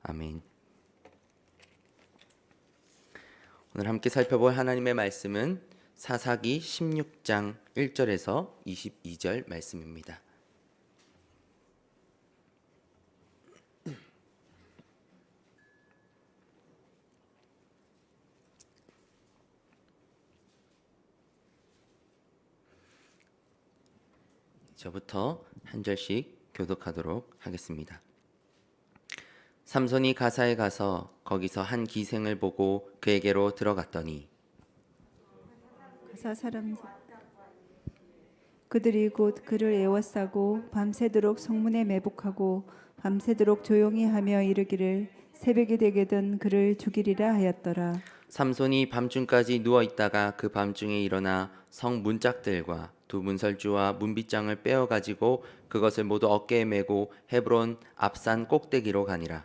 아멘. 오늘 함께 살펴볼 하나님의 말씀은 사사기 16장 1절에서 22절 말씀입니다. 저부터 한 절씩 교독하도록 하겠습니다. 삼손이 가사에 가서 거기서 한 기생을 보고 그에게로 들어갔더니 가사 사람 그들이 곧 그를 애워싸고 밤새도록 성문에 매복하고 밤새도록 조용히 하며 이르기를 새벽이 되게든 그를 죽이리라 하였더라. 삼손이 밤중까지 누워 있다가 그 밤중에 일어나 성 문짝들과 두 문설주와 문빗장을 빼어 가지고 그것을 모두 어깨에 메고 헤브론 앞산 꼭대기로 가니라.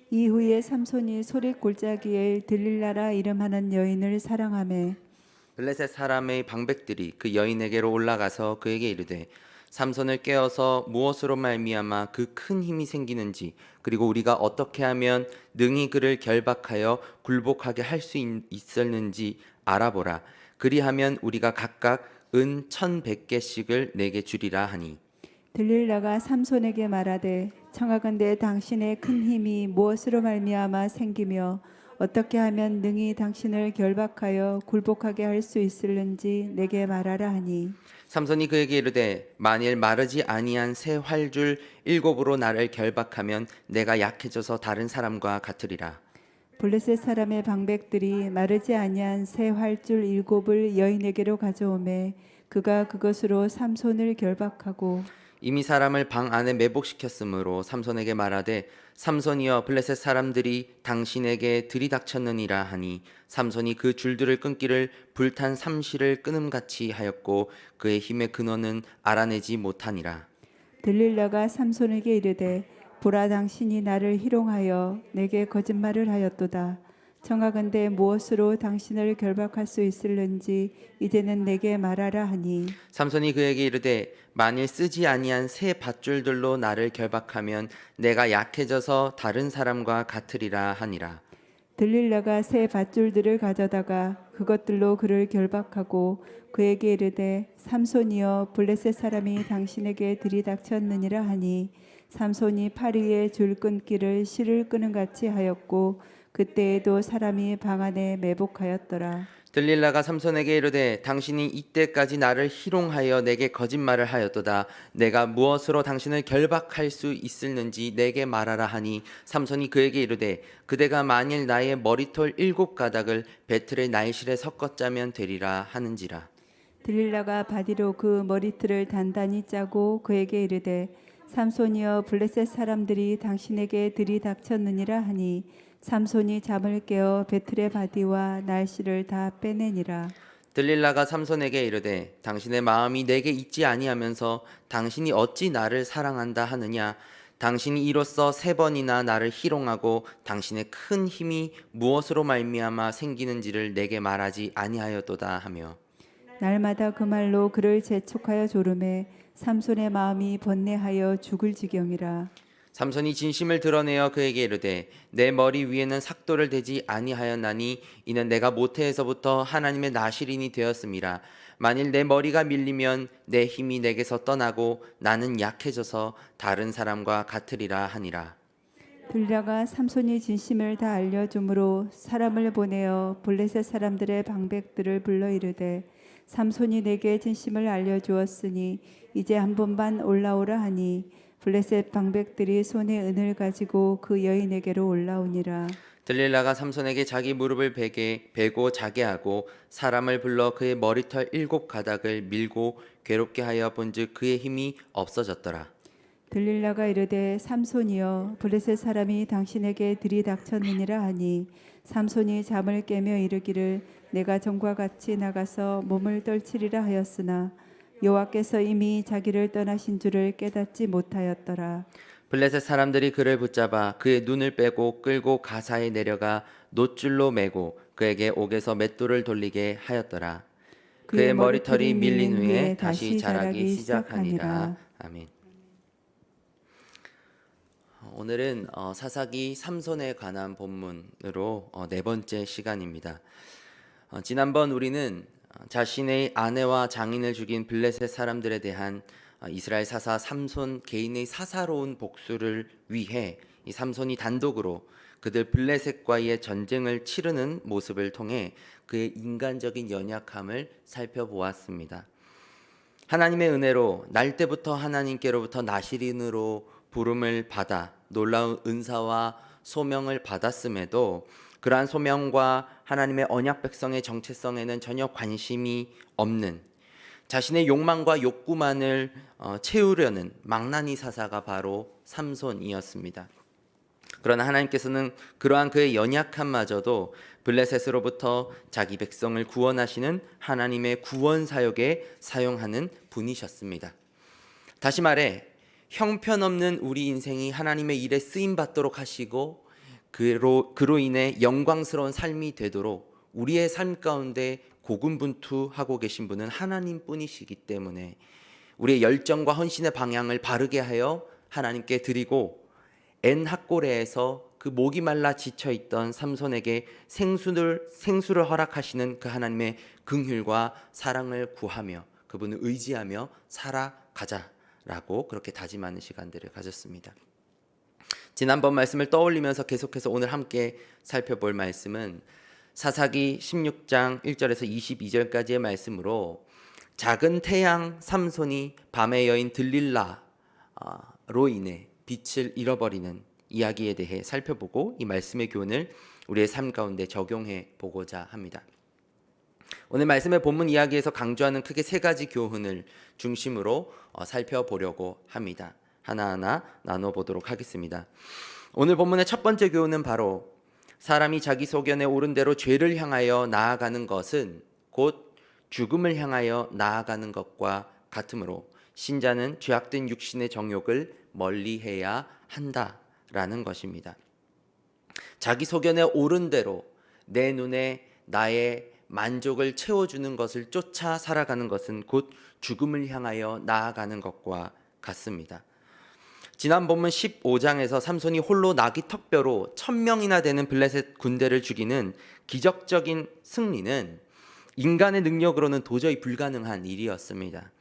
이후에 삼손이 소릿 골짜기에 들릴라라 이름하는 여인을 사랑하매 블레셋 사람의 방백들이 그 여인에게로 올라가서 그에게 이르되 삼손을 깨어서 무엇으로 말미암아 그 큰 힘이 생기는지 그리고 우리가 어떻게 하면 능히 그를 결박하여 굴복하게 할 수 있었는지 알아보라. 그리하면 우리가 각각 은 1,100개씩을 내게 주리라 하니 들릴라가 삼손에게 말하되 청하건대 당신의 큰 힘이 무엇으로 말미암아 생기며 어떻게 하면 능히 당신을 결박하여 굴복하게 할 수 있을는지 내게 말하라 하니 삼손이 그에게 이르되 만일 마르지 아니한 새 활줄 7으로 나를 결박하면 내가 약해져서 다른 사람과 같으리라. 블레셋 사람의 방백들이 마르지 아니한 새 활줄 7을 여인에게로 가져오매 그가 그것으로 삼손을 결박하고 이미 사람을 방 안에 매복시켰으므로 삼손에게 말하되 삼손이여 블레셋 사람들이 당신에게 들이닥쳤느니라 하니 삼손이 그 줄들을 끊기를 불탄 삼시를 끊음같이 하였고 그의 힘의 근원은 알아내지 못하니라. 들릴라가 삼손에게 이르되 보라 당신이 나를 희롱하여 내게 거짓말을 하였도다. 청하건대 무엇으로 당신을 결박할 수 있을는지 이제는 내게 말하라 하니 삼손이 그에게 이르되 만일 쓰지 아니한 새 밧줄들로 나를 결박하면 내가 약해져서 다른 사람과 같으리라 하니라. 들릴라가 새 밧줄들을 가져다가 그것들로 그를 결박하고 그에게 이르되 삼손이여 블레셋 사람이 당신에게 들이닥쳤느니라 하니 삼손이 팔 위에 줄 끊기를 실을 끄는 같이 하였고 그때에도 사람이 방 안에 매복하였더라. 들릴라가 삼손에게 이르되 당신이 이때까지 나를 희롱하여 내게 거짓말을 하였도다. 내가 무엇으로 당신을 결박할 수 있을는지 내게 말하라 하니 삼손이 그에게 이르되 그대가 만일 나의 머리털 7가닥을 배틀의 날실에 섞어 짜면 되리라 하는지라. 들릴라가 바디로 그 머리틀을 단단히 짜고 그에게 이르되 삼손이여 블레셋 사람들이 당신에게 들이닥쳤느니라 하니 삼손이 잠을 깨어 배틀의 바디와 날씨를 다 빼내니라. 들릴라가 삼손에게 이르되 당신의 마음이 내게 있지 아니하면서 당신이 어찌 나를 사랑한다 하느냐. 당신이 이로써 3번이나 나를 희롱하고 당신의 큰 힘이 무엇으로 말미암아 생기는지를 내게 말하지 아니하였도다 하며 날마다 그 말로 그를 재촉하여 조르매 삼손의 마음이 번뇌하여 죽을 지경이라. 삼손이 진심을 드러내어 그에게 이르되 내 머리 위에는 삭도를 대지 아니하였나니 이는 내가 모태에서부터 하나님의 나실인이 되었음이라. 만일 내 머리가 밀리면 내 힘이 내게서 떠나고 나는 약해져서 다른 사람과 같으리라 하니라. 들려가 삼손이 진심을 다 알려주므로 사람을 보내어 블레셋 사람들의 방백들을 불러 이르되 삼손이 내게 진심을 알려주었으니 이제 한 번만 올라오라 하니 블레셋 방백들이 손에 은을 가지고 그 여인에게로 올라오니라. 들릴라가 삼손에게 자기 무릎을 베고 자게 하고 사람을 불러 그의 머리털 7가닥을 밀고 괴롭게 하여 본즉 그의 힘이 없어졌더라. 들릴라가 이르되 삼손이여 블레셋 사람이 당신에게 들이닥쳤느니라 하니 삼손이 잠을 깨며 이르기를 내가 전과 같이 나가서 몸을 떨치리라 하였으나 여호와께서 이미 자기를 떠나신 줄을 깨닫지 못하였더라. 블레셋 사람들이 그를 붙잡아 그의 눈을 빼고 끌고 가사에 내려가 놋줄로 매고 그에게 옥에서 맷돌을 돌리게 하였더라. 그의 머리털이 밀린 후에 다시 자라기 시작하니라. 아멘. 오늘은 사사기 삼손에 관한 본문으로 네 번째 시간입니다. 지난번 우리는 자신의 아내와 장인을 죽인 블레셋 사람들에 대한 이스라엘 사사 삼손 개인의 사사로운 복수를 위해 이 삼손이 단독으로 그들 블레셋과의 전쟁을 치르는 모습을 통해 그의 인간적인 연약함을 살펴보았습니다. 하나님의 은혜로 날 때부터 하나님께로부터 나시린으로 부름을 받아 놀라운 은사와 소명을 받았음에도 그러한 소명과 하나님의 언약 백성의 정체성에는 전혀 관심이 없는 자신의 욕망과 욕구만을 채우려는 망나니 사사가 바로 삼손이었습니다. 그러나 하나님께서는 그러한 그의 연약함마저도 블레셋으로부터 자기 백성을 구원하시는 하나님의 구원 사역에 사용하는 분이셨습니다. 다시 말해 형편없는 우리 인생이 하나님의 일에 쓰임 받도록 하시고 그로 인해 영광스러운 삶이 되도록 우리의 삶 가운데 고군분투하고 계신 분은 하나님뿐이시기 때문에 우리의 열정과 헌신의 방향을 바르게 하여 하나님께 드리고 엔학고레에서 그 목이 말라 지쳐 있던 삼손에게 생수를 허락하시는 그 하나님의 긍휼과 사랑을 구하며 그분을 의지하며 살아가자라고 그렇게 다짐하는 시간들을 가졌습니다. 지난번 말씀을 떠올리면서 계속해서 오늘 함께 살펴볼 말씀은 사사기 16장 1절에서 22절까지의 말씀으로 작은 태양 삼손이 밤의 여인 들릴라로 인해 빛을 잃어버리는 이야기에 대해 살펴보고 이 말씀의 교훈을 우리의 삶 가운데 적용해 보고자 합니다. 오늘 말씀의 본문 이야기에서 강조하는 크게 세 가지 교훈을 중심으로 살펴보려고 합니다. 하나하나 나눠보도록 하겠습니다. 오늘 본문의 첫 번째 교훈은 바로 사람이 자기 소견에 오른 대로 죄를 향하여 나아가는 것은 곧 죽음을 향하여 나아가는 것과 같으므로 신자는 죄악된 육신의 정욕을 멀리해야 한다라는 것입니다. 자기 소견에 오른 대로 내 눈에 나의 만족을 채워주는 것을 쫓아 살아가는 것은 곧 죽음을 향하여 나아가는 것과 같습니다. 지난 본문 15장에서 삼손이 홀로 나귀 턱뼈로 1000명이나 되는 블레셋 군대를 죽이는 기적적인 승리는 인간의 능력으로는 도저히 불가능한 일이었습니다.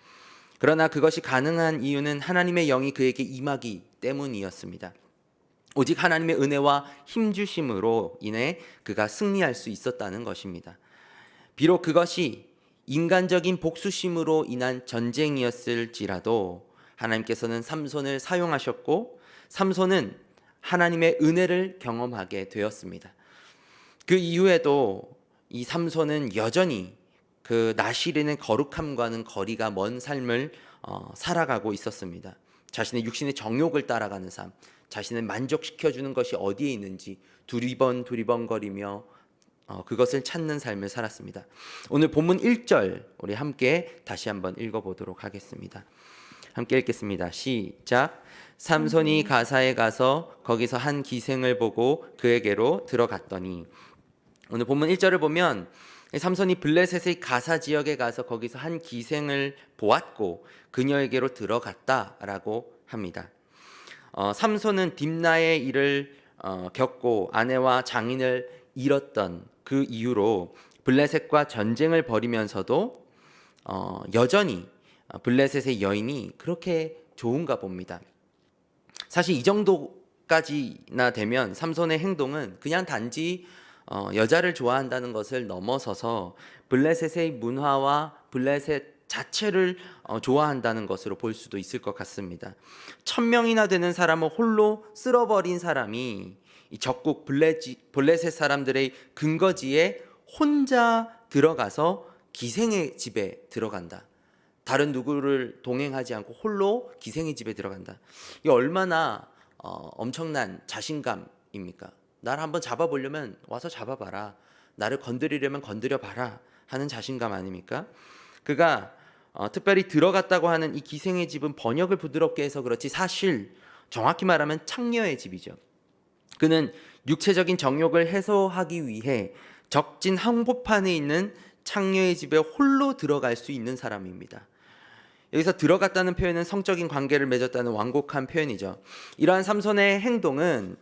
그러나 그것이 가능한 이유는 하나님의 영이 그에게 임하기 때문이었습니다. 오직 하나님의 은혜와 힘주심으로 인해 그가 승리할 수 있었다는 것입니다. 비록 그것이 인간적인 복수심으로 인한 전쟁이었을지라도 하나님께서는 삼손을 사용하셨고 삼손은 하나님의 은혜를 경험하게 되었습니다. 그 이후에도 이 삼손은 여전히 그 나시린의 거룩함과는 거리가 먼 삶을 살아가고 있었습니다. 자신의 육신의 정욕을 따라가는 삶, 자신을 만족시켜주는 것이 어디에 있는지 두리번거리며 그것을 찾는 삶을 살았습니다. 오늘 본문 1절 우리 함께 다시 한번 읽어보도록 하겠습니다. 함께 읽겠습니다. 시작. 삼손이 가사에 가서 거기서 한 기생을 보고 그에게로 들어갔더니, 오늘 본문 1절을 보면 삼손이 블레셋의 가사 지역에 가서 거기서 한 기생을 보았고 그녀에게로 들어갔다라고 합니다. 삼손은 딥나의 일을 겪고 아내와 장인을 잃었던 그 이후로 블레셋과 전쟁을 벌이면서도 여전히 블레셋의 여인이 그렇게 좋은가 봅니다. 사실 이 정도까지나 되면 삼손의 행동은 그냥 단지 여자를 좋아한다는 것을 넘어서서 블레셋의 문화와 블레셋 자체를 좋아한다는 것으로 볼 수도 있을 것 같습니다. 1000명이나 되는 사람을 홀로 쓸어버린 사람이 이 적국 블레셋 사람들의 근거지에 혼자 들어가서 기생의 집에 들어간다. 다른 누구를 동행하지 않고 홀로 기생의 집에 들어간다. 이게 얼마나 엄청난 자신감입니까? 나를 한번 잡아보려면 와서 잡아봐라. 나를 건드리려면 건드려봐라 하는 자신감 아닙니까? 그가 특별히 들어갔다고 하는 이 기생의 집은 번역을 부드럽게 해서 그렇지 사실 정확히 말하면 창녀의 집이죠. 그는 육체적인 정욕을 해소하기 위해 적진 한복판에 있는 창녀의 집에 홀로 들어갈 수 있는 사람입니다. 여기서 들어갔다는 표현은 성적인 관계를 맺었다는 완곡한 표현이죠. 이러한 삼손의 행동은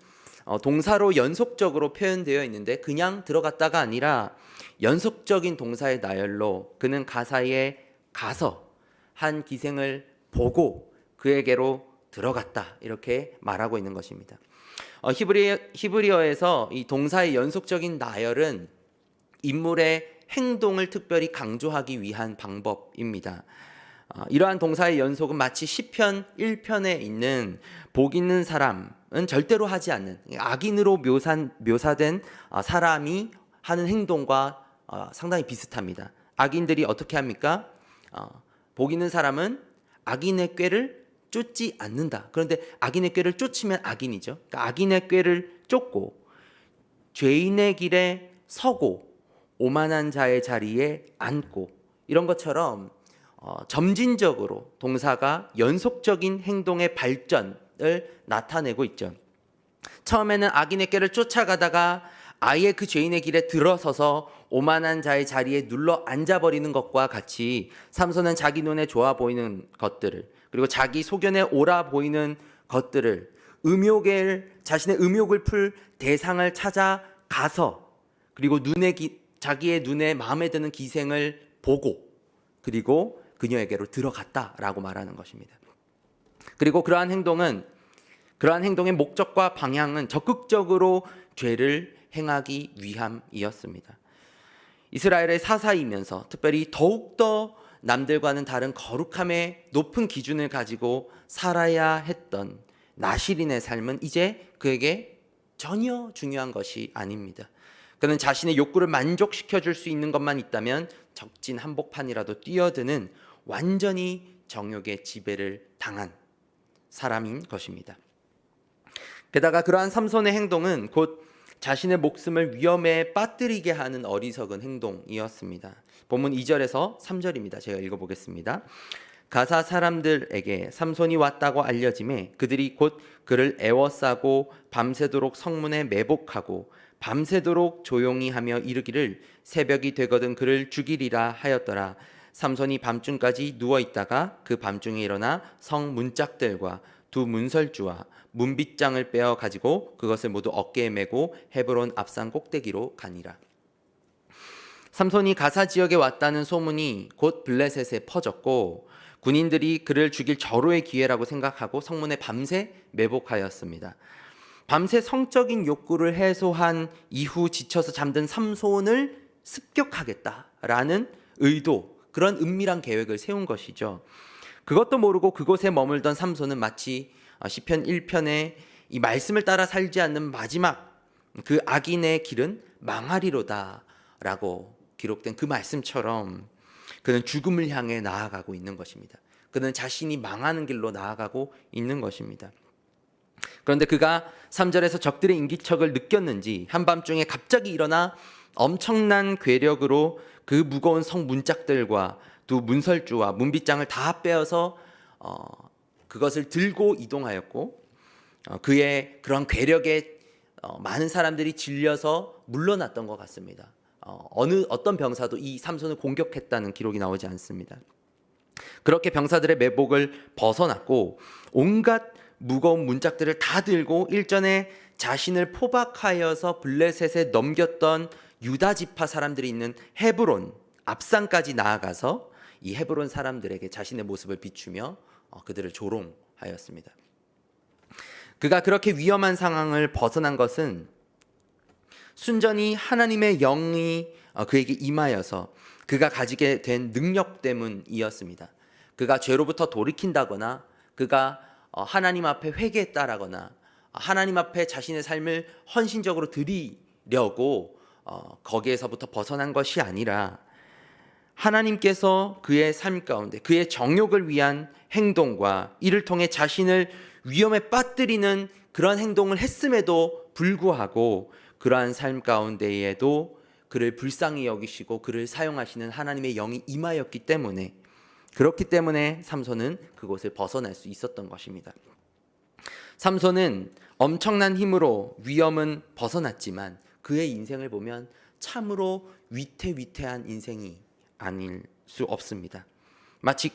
동사로 연속적으로 표현되어 있는데 그냥 들어갔다가 아니라 연속적인 동사의 나열로 그는 가사에 가서 한 기생을 보고 그에게로 들어갔다 이렇게 말하고 있는 것입니다. 히브리어에서 이 동사의 연속적인 나열은 인물의 행동을 특별히 강조하기 위한 방법입니다. 이러한 동사의 연속은 마치 시편 1편에 있는 복 있는 사람은 절대로 하지 않는 악인으로 묘사된 사람이 하는 행동과 상당히 비슷합니다. 악인들이 어떻게 합니까? 복 있는 사람은 악인의 꾀를 쫓지 않는다. 그런데 악인의 꾀를 쫓으면 악인이죠. 그러니까 악인의 꾀를 쫓고 죄인의 길에 서고 오만한 자의 자리에 앉고 이런 것처럼 점진적으로 동사가 연속적인 행동의 발전을 나타내고 있죠. 처음에는 악인의 꾀를 쫓아가다가 아예 그 죄인의 길에 들어서서 오만한 자의 자리에 눌러 앉아버리는 것과 같이 삼손은 자기 눈에 좋아 보이는 것들을 그리고 자기 소견에 옳아 보이는 것들을 자신의 음욕을 풀 대상을 찾아가서 그리고 자기의 눈에 마음에 드는 기생을 보고 그리고 그녀에게로 들어갔다라고 말하는 것입니다. 그리고 그러한 행동의 목적과 방향은 적극적으로 죄를 행하기 위함이었습니다. 이스라엘의 사사이면서 특별히 더욱더 남들과는 다른 거룩함의 높은 기준을 가지고 살아야 했던 나실인의 삶은 이제 그에게 전혀 중요한 것이 아닙니다. 그는 자신의 욕구를 만족시켜 줄 수 있는 것만 있다면 적진 한복판이라도 뛰어드는 완전히 정욕의 지배를 당한 사람인 것입니다. 게다가 그러한 삼손의 행동은 곧 자신의 목숨을 위험에 빠뜨리게 하는 어리석은 행동이었습니다. 본문 2절에서 3절입니다. 제가 읽어보겠습니다. 가사 사람들에게 삼손이 왔다고 알려짐에 그들이 곧 그를 애워싸고 밤새도록 성문에 매복하고 밤새도록 조용히 하며 이르기를 새벽이 되거든 그를 죽이리라 하였더라. 삼손이 밤중까지 누워있다가 그 밤중에 일어나 성 문짝들과 두 문설주와 문빗장을 빼어 가지고 그것을 모두 어깨에 메고 헤브론 앞산 꼭대기로 가니라. 삼손이 가사 지역에 왔다는 소문이 곧 블레셋에 퍼졌고 군인들이 그를 죽일 절호의 기회라고 생각하고 성문에 밤새 매복하였습니다. 밤새 성적인 욕구를 해소한 이후 지쳐서 잠든 삼손을 습격하겠다라는 의도, 그런 은밀한 계획을 세운 것이죠. 그것도 모르고 그곳에 머물던 삼손은 마치 시편 1편에 이 말씀을 따라 살지 않는 마지막 그 악인의 길은 망하리로다 라고 기록된 그 말씀처럼 그는 죽음을 향해 나아가고 있는 것입니다. 그는 자신이 망하는 길로 나아가고 있는 것입니다. 그런데 그가 3절에서 적들의 인기척을 느꼈는지 한밤중에 갑자기 일어나 엄청난 괴력으로 그 무거운 성 문짝들과 두 문설주와 문빗장을 다 빼어서 그것을 들고 이동하였고 그의 그런 괴력에 많은 사람들이 질려서 물러났던 것 같습니다. 어떤 병사도 이 삼손을 공격했다는 기록이 나오지 않습니다. 그렇게 병사들의 매복을 벗어났고 온갖 무거운 문짝들을 다 들고 일전에 자신을 포박하여서 블레셋에 넘겼던 유다 지파 사람들이 있는 헤브론 앞산까지 나아가서 이 헤브론 사람들에게 자신의 모습을 비추며 그들을 조롱하였습니다. 그가 그렇게 위험한 상황을 벗어난 것은 순전히 하나님의 영이 그에게 임하여서 그가 가지게 된 능력 때문이었습니다. 그가 죄로부터 돌이킨다거나 그가 하나님 앞에 회개했다라거나 하나님 앞에 자신의 삶을 헌신적으로 드리려고 거기에서부터 벗어난 것이 아니라 하나님께서 그의 삶 가운데 그의 정욕을 위한 행동과 이를 통해 자신을 위험에 빠뜨리는 그런 행동을 했음에도 불구하고 그러한 삶 가운데에도 그를 불쌍히 여기시고 그를 사용하시는 하나님의 영이 임하였기 때문에 그렇기 때문에 삼손은 그곳을 벗어날 수 있었던 것입니다. 삼손은 엄청난 힘으로 위험은 벗어났지만 그의 인생을 보면 참으로 위태위태한 인생이 아닐 수 없습니다. 마치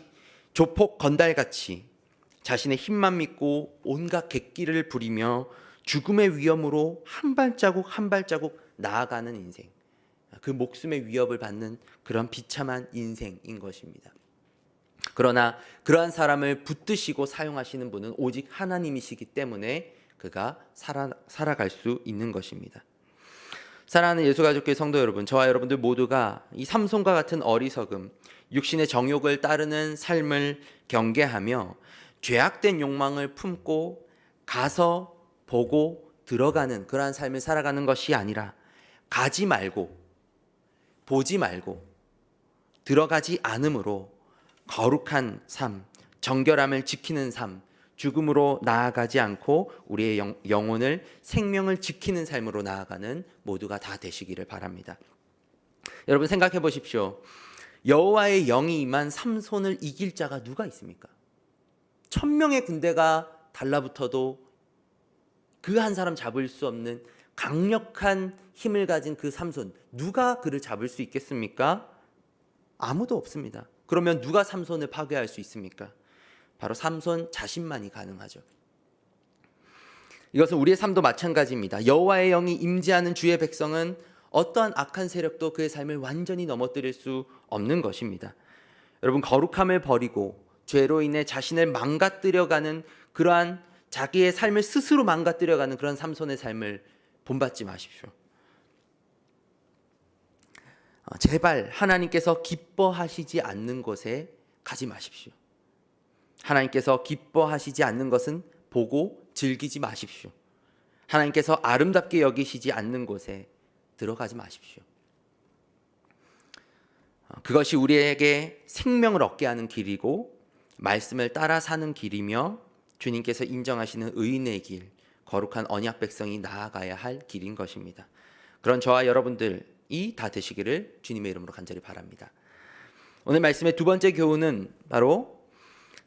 조폭 건달같이 자신의 힘만 믿고 온갖 객기를 부리며 죽음의 위험으로 한 발자국 한 발자국 나아가는 인생, 그 목숨의 위협을 받는 그런 비참한 인생인 것입니다. 그러나 그러한 사람을 붙드시고 사용하시는 분은 오직 하나님이시기 때문에 그가 살아갈 수 있는 것입니다. 사랑하는 예수가족교회 성도 여러분, 저와 여러분들 모두가 이 삼손과 같은 어리석음, 육신의 정욕을 따르는 삶을 경계하며 죄악된 욕망을 품고 가서 보고 들어가는 그러한 삶을 살아가는 것이 아니라 가지 말고 보지 말고 들어가지 않음으로 거룩한 삶, 정결함을 지키는 삶, 죽음으로 나아가지 않고 우리의 영혼을 생명을 지키는 삶으로 나아가는 모두가 다 되시기를 바랍니다. 여러분 생각해 보십시오. 여호와의 영이 임한 삼손을 이길 자가 누가 있습니까? 1000명의 군대가 달라붙어도 그 한 사람 잡을 수 없는 강력한 힘을 가진 그 삼손, 누가 그를 잡을 수 있겠습니까? 아무도 없습니다. 그러면 누가 삼손을 파괴할 수 있습니까? 바로 삼손 자신만이 가능하죠. 이것은 우리의 삶도 마찬가지입니다. 여호와의 영이 임재하는 주의 백성은 어떠한 악한 세력도 그의 삶을 완전히 넘어뜨릴 수 없는 것입니다. 여러분, 거룩함을 버리고 죄로 인해 자신을 망가뜨려가는 그러한 자기의 삶을 스스로 망가뜨려가는 그런 삼손의 삶을 본받지 마십시오. 제발 하나님께서 기뻐하시지 않는 곳에 가지 마십시오. 하나님께서 기뻐하시지 않는 것은 보고 즐기지 마십시오. 하나님께서 아름답게 여기시지 않는 곳에 들어가지 마십시오. 그것이 우리에게 생명을 얻게 하는 길이고 말씀을 따라 사는 길이며 주님께서 인정하시는 의인의 길, 거룩한 언약 백성이 나아가야 할 길인 것입니다. 그런 저와 여러분들이 다 되시기를 주님의 이름으로 간절히 바랍니다. 오늘 말씀의 두 번째 교훈은 바로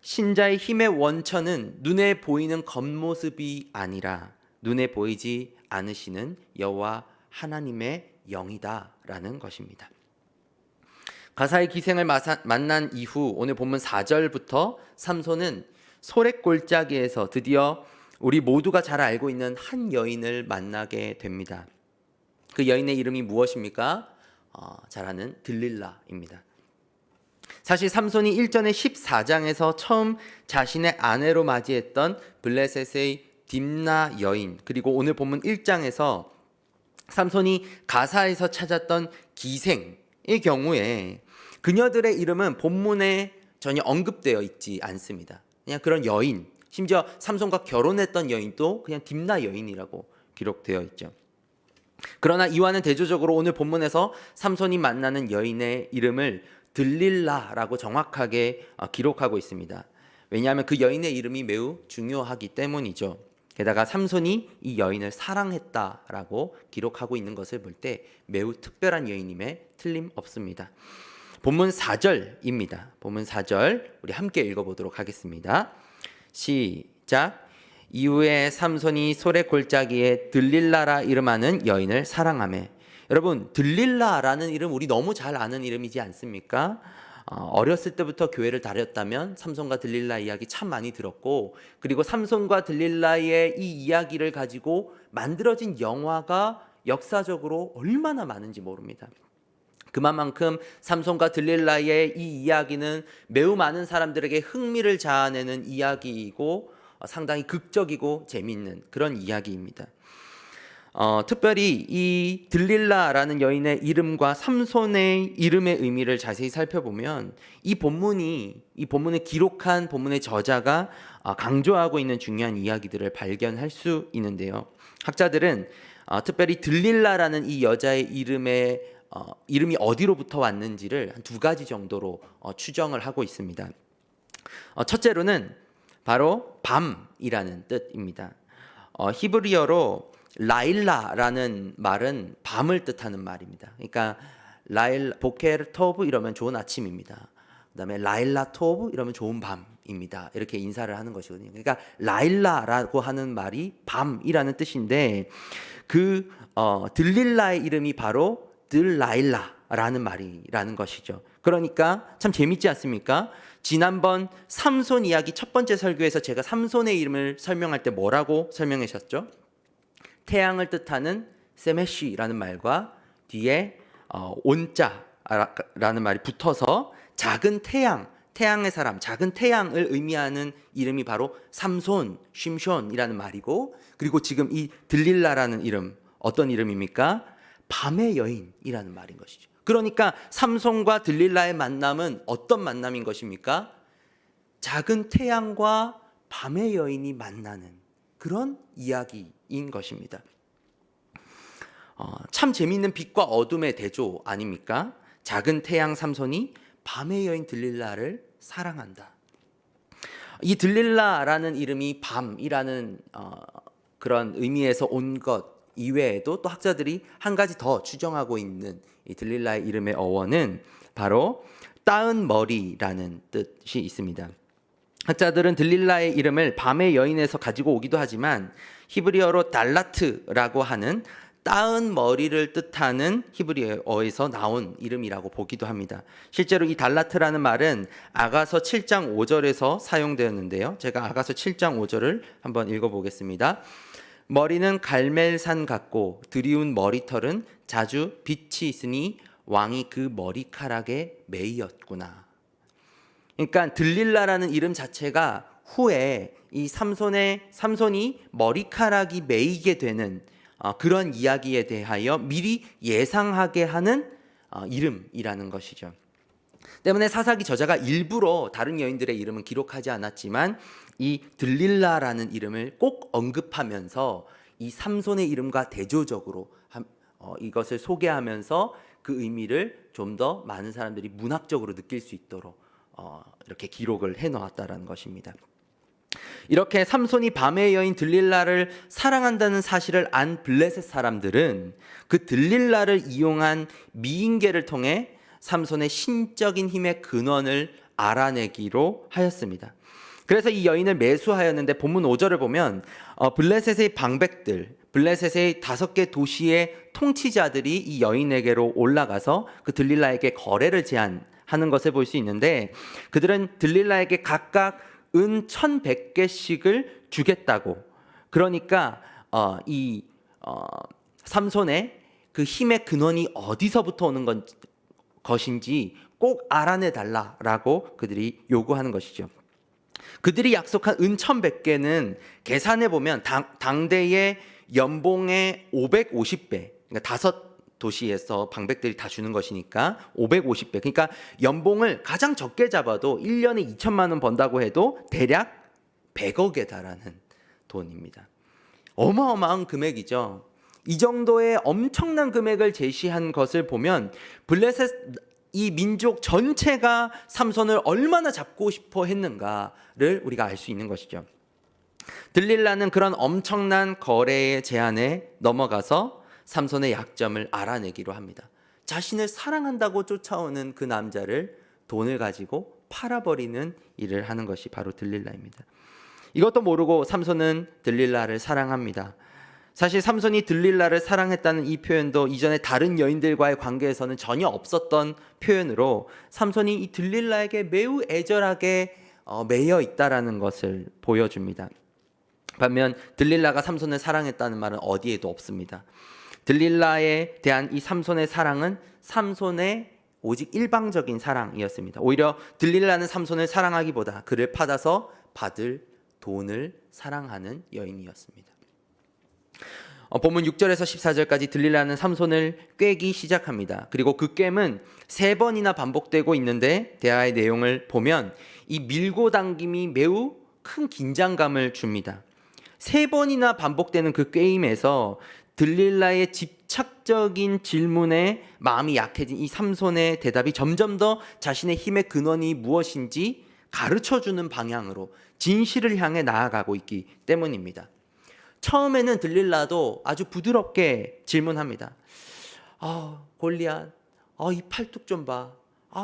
신자의 힘의 원천은 눈에 보이는 겉모습이 아니라 눈에 보이지 않으시는 여호와 하나님의 영이다라는 것입니다. 가사의 기생을 만난 이후 오늘 본문 4절부터 삼손은 소랫골짜기에서 드디어 우리 모두가 잘 알고 있는 한 여인을 만나게 됩니다. 그 여인의 이름이 무엇입니까? 잘 아는 들릴라입니다. 사실 삼손이 일전의 14장에서 처음 자신의 아내로 맞이했던 블레셋의 딥나 여인, 그리고 오늘 본문 1장에서 삼손이 가사에서 찾았던 기생의 경우에 그녀들의 이름은 본문에 전혀 언급되어 있지 않습니다. 그냥 그런 여인, 심지어 삼손과 결혼했던 여인도 그냥 딥나 여인이라고 기록되어 있죠. 그러나 이와는 대조적으로 오늘 본문에서 삼손이 만나는 여인의 이름을 들릴라라고 정확하게 기록하고 있습니다. 왜냐하면 그 여인의 이름이 매우 중요하기 때문이죠. 게다가 삼손이 이 여인을 사랑했다라고 기록하고 있는 것을 볼 때 매우 특별한 여인임에 틀림없습니다. 본문 4절입니다. 본문 4절 우리 함께 읽어보도록 하겠습니다. 시작. 이후에 삼손이 소래 골짜기에 들릴라라 이름하는 여인을 사랑하매. 여러분, 들릴라라는 이름 우리 너무 잘 아는 이름이지 않습니까? 어렸을 때부터 교회를 다녔다면 삼손과 들릴라 이야기 참 많이 들었고, 그리고 삼손과 들릴라의 이 이야기를 가지고 만들어진 영화가 역사적으로 얼마나 많은지 모릅니다. 그만큼 삼손과 들릴라의 이 이야기는 매우 많은 사람들에게 흥미를 자아내는 이야기이고 상당히 극적이고 재미있는 그런 이야기입니다. 특별히 이 들릴라라는 여인의 이름과 삼손의 이름의 의미를 자세히 살펴보면 이 본문을 기록한 본문의 저자가 강조하고 있는 중요한 이야기들을 발견할 수 있는데요. 학자들은 특별히 들릴라라는 이 여자의 이름이 어디로부터 왔는지를 한 두 가지 정도로 추정을 하고 있습니다. 첫째로는 바로 밤이라는 뜻입니다. 히브리어로 라일라라는 말은 밤을 뜻하는 말입니다. 그러니까 보케르 토브 이러면 좋은 아침입니다. 그다음에 라일라 토브 이러면 좋은 밤입니다. 이렇게 인사를 하는 것이거든요. 그러니까 라일라라고 하는 말이 밤이라는 뜻인데 그 들릴라의 이름이 바로 들라일라 라는 말이라는 것이죠. 그러니까 참 재밌지 않습니까? 지난번 삼손 이야기 첫 번째 설교에서 제가 삼손의 이름을 설명할 때 뭐라고 설명하셨죠? 태양을 뜻하는 세메시라는 말과 뒤에 온자라는 말이 붙어서 작은 태양, 태양의 사람, 작은 태양을 의미하는 이름이 바로 삼손, 심숀이라는 말이고, 그리고 지금 이 들릴라라는 이름, 어떤 이름입니까? 밤의 여인이라는 말인 것이죠. 그러니까 삼손과 들릴라의 만남은 어떤 만남인 것입니까? 작은 태양과 밤의 여인이 만나는 그런 이야기인 것입니다. 참 재미있는 빛과 어둠의 대조 아닙니까? 작은 태양 삼손이 밤의 여인 들릴라를 사랑한다. 이 들릴라라는 이름이 밤이라는 그런 의미에서 온 것 이외에도 또 학자들이 한 가지 더 추정하고 있는 이 들릴라의 이름의 어원은 바로 따은 머리라는 뜻이 있습니다. 학자들은 들릴라의 이름을 밤의 여인에서 가지고 오기도 하지만 히브리어로 달라트라고 하는 따은 머리를 뜻하는 히브리어에서 나온 이름이라고 보기도 합니다. 실제로 이 달라트라는 말은 아가서 7장 5절에서 사용되었는데요. 제가 아가서 7장 5절을 한번 읽어보겠습니다. 머리는 갈멜산 같고 드리운 머리털은 자주 빛이 있으니 왕이 그 머리카락에 매이었구나. 그러니까 들릴라라는 이름 자체가 후에 이 삼손이 머리카락이 매이게 되는 그런 이야기에 대하여 미리 예상하게 하는 이름이라는 것이죠. 때문에 사사기 저자가 일부러 다른 여인들의 이름은 기록하지 않았지만 이 들릴라라는 이름을 꼭 언급하면서 이 삼손의 이름과 대조적으로 이것을 소개하면서 그 의미를 좀 더 많은 사람들이 문학적으로 느낄 수 있도록 이렇게 기록을 해놓았다는 것입니다. 이렇게 삼손이 밤의 여인 들릴라를 사랑한다는 사실을 안 블레셋 사람들은 그 들릴라를 이용한 미인계를 통해 삼손의 신적인 힘의 근원을 알아내기로 하였습니다. 그래서 이 여인을 매수하였는데 본문 5절을 보면 블레셋의 방백들, 블레셋의 5개 도시의 통치자들이 이 여인에게로 올라가서 그 들릴라에게 거래를 제안하는 것을 볼 수 있는데, 그들은 들릴라에게 각각 은 1,100개씩을 주겠다고, 그러니까 삼손의 그 힘의 근원이 어디서부터 오는 것인지 꼭 알아내 달라라고 그들이 요구하는 것이죠. 그들이 약속한 은 1,100개는 계산해 보면 당대의 연봉의 550배, 그러니까 5도시에서 방백들이 다 주는 것이니까 550배. 그러니까 연봉을 가장 적게 잡아도 1년에 2천만 원 번다고 해도 대략 100억에 달하는 돈입니다. 어마어마한 금액이죠. 이 정도의 엄청난 금액을 제시한 것을 보면 블레셋 이 민족 전체가 삼손을 얼마나 잡고 싶어 했는가를 우리가 알 수 있는 것이죠. 들릴라는 그런 엄청난 거래의 제안에 넘어가서 삼손의 약점을 알아내기로 합니다. 자신을 사랑한다고 쫓아오는 그 남자를 돈을 가지고 팔아버리는 일을 하는 것이 바로 들릴라입니다. 이것도 모르고 삼손은 들릴라를 사랑합니다. 사실 삼손이 들릴라를 사랑했다는 이 표현도 이전에 다른 여인들과의 관계에서는 전혀 없었던 표현으로 삼손이 이 들릴라에게 매우 애절하게 매여 있다라는 것을 보여줍니다. 반면 들릴라가 삼손을 사랑했다는 말은 어디에도 없습니다. 들릴라에 대한 이 삼손의 사랑은 삼손의 오직 일방적인 사랑이었습니다. 오히려 들릴라는 삼손을 사랑하기보다 그를 받아서 받을 돈을 사랑하는 여인이었습니다. 본문 6절에서 14절까지 들릴라는 삼손을 꿰기 시작합니다. 그리고 그 꿰는 3번이나 반복되고 있는데 대화의 내용을 보면 이 밀고 당김이 매우 큰 긴장감을 줍니다. 3번이나 반복되는 그 꿰임에서 들릴라의 집착적인 질문에 마음이 약해진 이 삼손의 대답이 점점 더 자신의 힘의 근원이 무엇인지 가르쳐주는 방향으로 진실을 향해 나아가고 있기 때문입니다. 처음에는 들릴라도 아주 부드럽게 질문합니다. 골리앗, 이 팔뚝 좀 봐.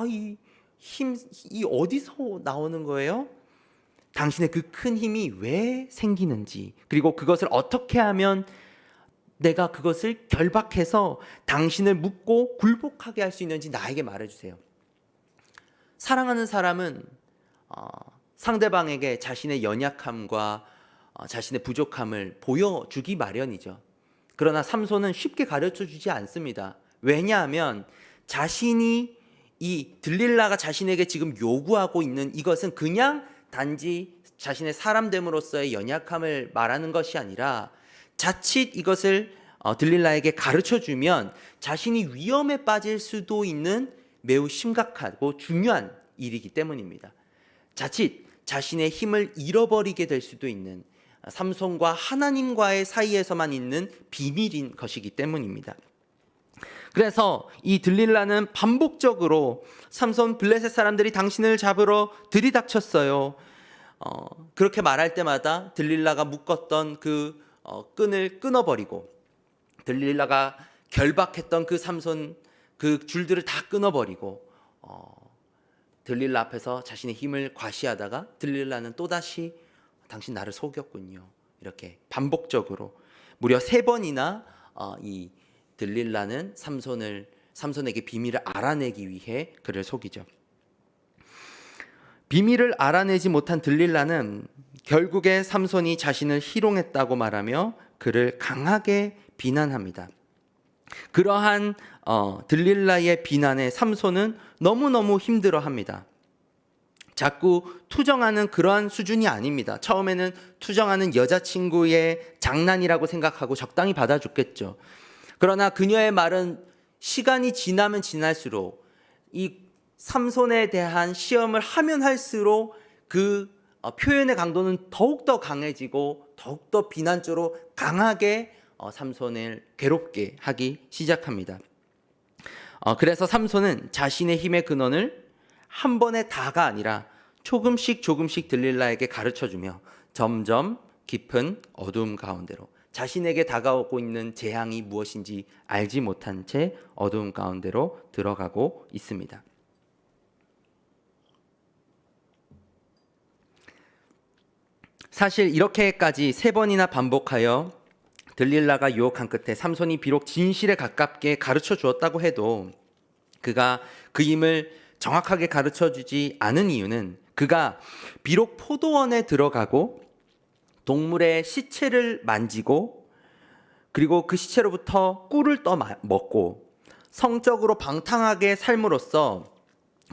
이 어디서 나오는 거예요? 당신의 그 큰 힘이 왜 생기는지, 그리고 그것을 어떻게 하면 내가 그것을 결박해서 당신을 묶고 굴복하게 할 수 있는지 나에게 말해주세요. 사랑하는 사람은 상대방에게 자신의 연약함과 자신의 부족함을 보여주기 마련이죠. 그러나 삼손은 쉽게 가르쳐주지 않습니다. 왜냐하면 자신이 이 들릴라가 자신에게 지금 요구하고 있는 이것은 그냥 단지 자신의 사람됨으로서의 연약함을 말하는 것이 아니라 자칫 이것을 들릴라에게 가르쳐주면 자신이 위험에 빠질 수도 있는 매우 심각하고 중요한 일이기 때문입니다. 자칫 자신의 힘을 잃어버리게 될 수도 있는 삼손과 하나님과의 사이에서만 있는 비밀인 것이기 때문입니다. 그래서 이 들릴라는 반복적으로 삼손 블레셋 사람들이 당신을 잡으러 들이닥쳤어요. 그렇게 말할 때마다 들릴라가 묶었던 그 끈을 끊어버리고 들릴라가 결박했던 그 삼손 그 줄들을 다 끊어버리고 들릴라 앞에서 자신의 힘을 과시하다가 들릴라는 또다시 당신 나를 속였군요. 이렇게 반복적으로 무려 3번이나 이 들릴라는 삼손에게 비밀을 알아내기 위해 그를 속이죠. 비밀을 알아내지 못한 들릴라는 결국에 삼손이 자신을 희롱했다고 말하며 그를 강하게 비난합니다. 그러한 들릴라의 비난에 삼손은 너무너무 힘들어합니다. 자꾸 투정하는 그러한 수준이 아닙니다. 처음에는 투정하는 여자친구의 장난이라고 생각하고 적당히 받아줬겠죠. 그러나 그녀의 말은 시간이 지나면 지날수록 이 삼손에 대한 시험을 하면 할수록 그 표현의 강도는 더욱더 강해지고 더욱더 비난적으로 강하게 삼손을 괴롭게 하기 시작합니다. 그래서 삼손은 자신의 힘의 근원을 한 번에 다가 아니라 조금씩 들릴라에게 가르쳐주며 점점 깊은 어두움 가운데로 자신에게 다가오고 있는 재앙이 무엇인지 알지 못한 채 어두움 가운데로 들어가고 있습니다. 사실 이렇게까지 3번이나 반복하여 들릴라가 유혹한 끝에 삼손이 비록 진실에 가깝게 가르쳐 주었다고 해도 그가 그 힘을 정확하게 가르쳐 주지 않은 이유는 그가 비록 포도원에 들어가고 동물의 시체를 만지고 그리고 그 시체로부터 꿀을 떠 먹고 성적으로 방탕하게 삶으로써